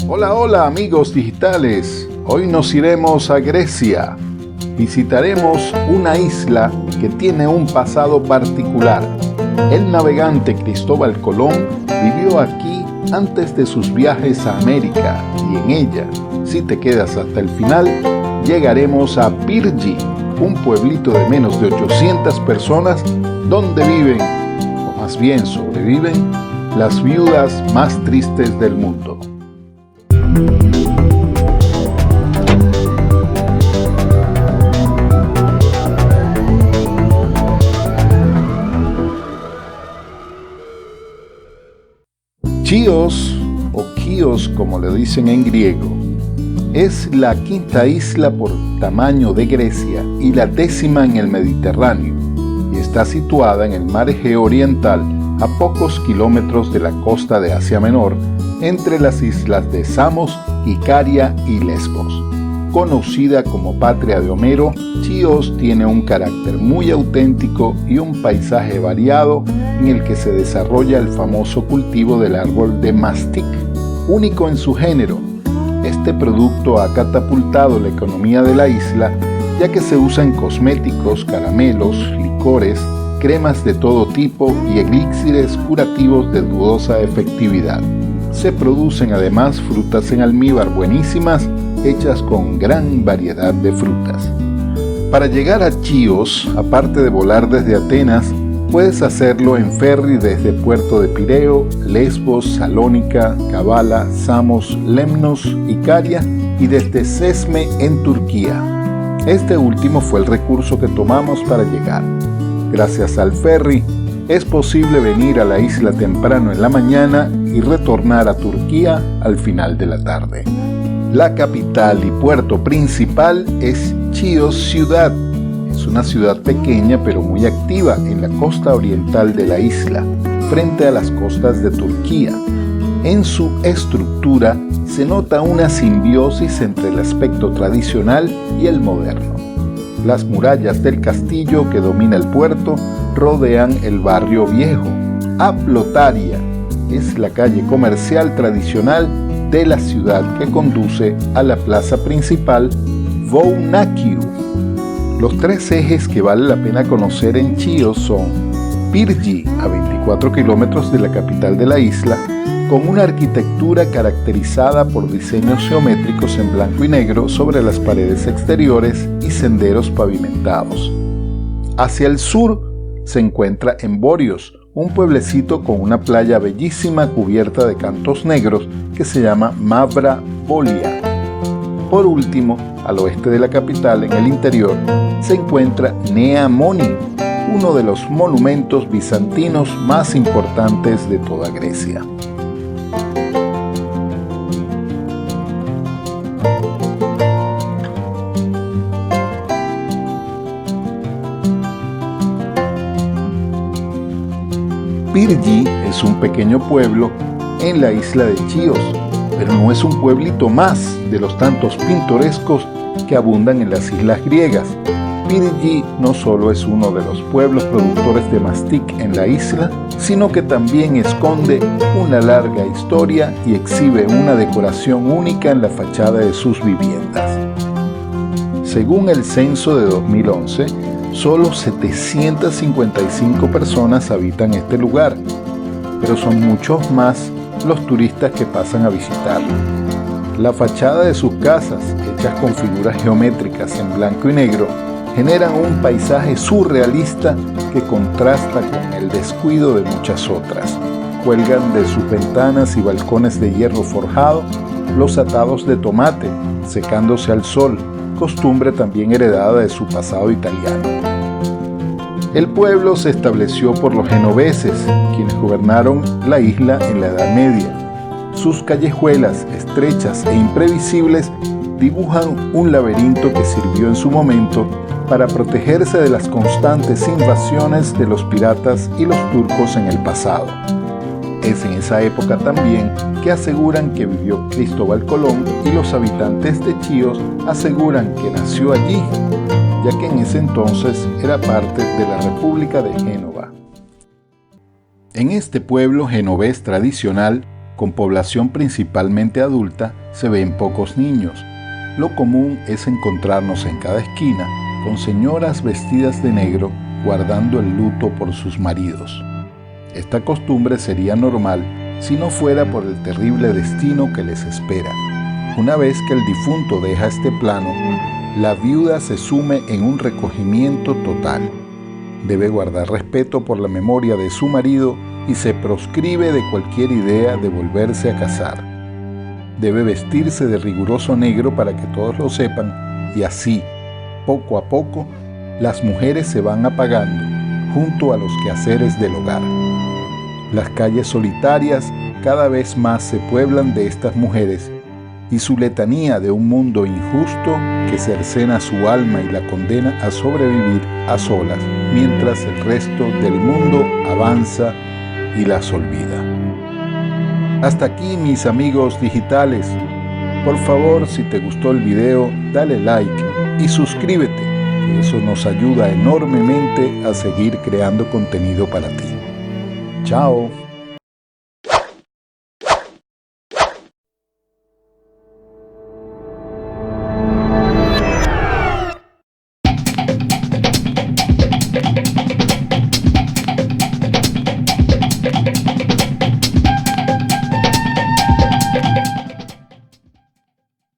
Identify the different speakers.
Speaker 1: Hola, hola amigos digitales. Hoy nos iremos a Grecia. Visitaremos una isla que tiene un pasado particular. El navegante Cristóbal Colón vivió aquí antes de sus viajes a América y en ella, si te quedas hasta el final, llegaremos a Pyrgi, un pueblito de menos de 800 personas donde viven, o más bien sobreviven, las viudas más tristes del mundo. Chios, o Chios como le dicen en griego, es la quinta isla por tamaño de Grecia y la 10ª en el Mediterráneo, y está situada en el mar Egeo Oriental a pocos kilómetros de la costa de Asia Menor, entre las islas de Samos, Icaria y Lesbos. Conocida como patria de Homero, Chios tiene un carácter muy auténtico y un paisaje variado en el que se desarrolla el famoso cultivo del árbol de mastic, único en su género. Este producto ha catapultado la economía de la isla, ya que se usa en cosméticos, caramelos, licores, cremas de todo tipo y elixires curativos de dudosa efectividad. Se producen además frutas en almíbar buenísimas, hechas con gran variedad de frutas. Para llegar a Chios, aparte de volar desde Atenas, puedes hacerlo en ferry desde Puerto de Pireo, Lesbos, Salónica, Kavala, Samos, Lemnos, Icaria y desde Sesme en Turquía. Este último fue el recurso que tomamos para llegar. Gracias al ferry, es posible venir a la isla temprano en la mañana y retornar a Turquía al final de la tarde. La capital y puerto principal es Chios ciudad. Es una ciudad pequeña pero muy activa en la costa oriental de la isla, frente a las costas de Turquía. En su estructura se nota una simbiosis entre el aspecto tradicional y el moderno. Las murallas del castillo que domina el puerto rodean el barrio viejo. Aplotaria es la calle comercial tradicional de la ciudad que conduce a la plaza principal Vounakiu. Los tres ejes que vale la pena conocer en Chios son Pyrgi, a 24 kilómetros de la capital de la isla, con una arquitectura caracterizada por diseños geométricos en blanco y negro sobre las paredes exteriores y senderos pavimentados. Hacia el sur se encuentra Emborios, un pueblecito con una playa bellísima cubierta de cantos negros que se llama Mavra Polia. Por último, al oeste de la capital, en el interior, se encuentra Nea Moni, uno de los monumentos bizantinos más importantes de toda Grecia. Pyrgi es un pequeño pueblo en la isla de Chios, pero no es un pueblito más de los tantos pintorescos que abundan en las islas griegas. Pyrgi no solo es uno de los pueblos productores de mastic en la isla, sino que también esconde una larga historia y exhibe una decoración única en la fachada de sus viviendas. Según el censo de 2011, solo 755 personas habitan este lugar, pero son muchos más los turistas que pasan a visitarlo. La fachada de sus casas, hechas con figuras geométricas en blanco y negro, generan un paisaje surrealista que contrasta con el descuido de muchas otras. Cuelgan de sus ventanas y balcones de hierro forjado los atados de tomate, secándose al sol, costumbre también heredada de su pasado italiano. El pueblo se estableció por los genoveses, quienes gobernaron la isla en la Edad Media. Sus callejuelas, estrechas e imprevisibles, dibujan un laberinto que sirvió en su momento para protegerse de las constantes invasiones de los piratas y los turcos en el pasado. Es en esa época también que aseguran que vivió Cristóbal Colón y los habitantes de Chios aseguran que nació allí, ya que en ese entonces era parte de la República de Génova. En este pueblo genovés tradicional Con población principalmente adulta, se ven pocos niños. Lo común es encontrarnos en cada esquina con señoras vestidas de negro guardando el luto por sus maridos. Esta costumbre sería normal si no fuera por el terrible destino que les espera. Una vez que el difunto deja este plano, la viuda se sume en un recogimiento total. Debe guardar respeto por la memoria de su marido y se proscribe de cualquier idea de volverse a casar. Debe vestirse de riguroso negro para que todos lo sepan y así, poco a poco, las mujeres se van apagando junto a los quehaceres del hogar. Las calles solitarias cada vez más se pueblan de estas mujeres y su letanía de un mundo injusto que cercena su alma y la condena a sobrevivir a solas mientras el resto del mundo avanza y las olvida. Hasta aquí, mis amigos digitales. Por favor, si te gustó el video, dale like y suscríbete, que eso nos ayuda enormemente a seguir creando contenido para ti. Chao.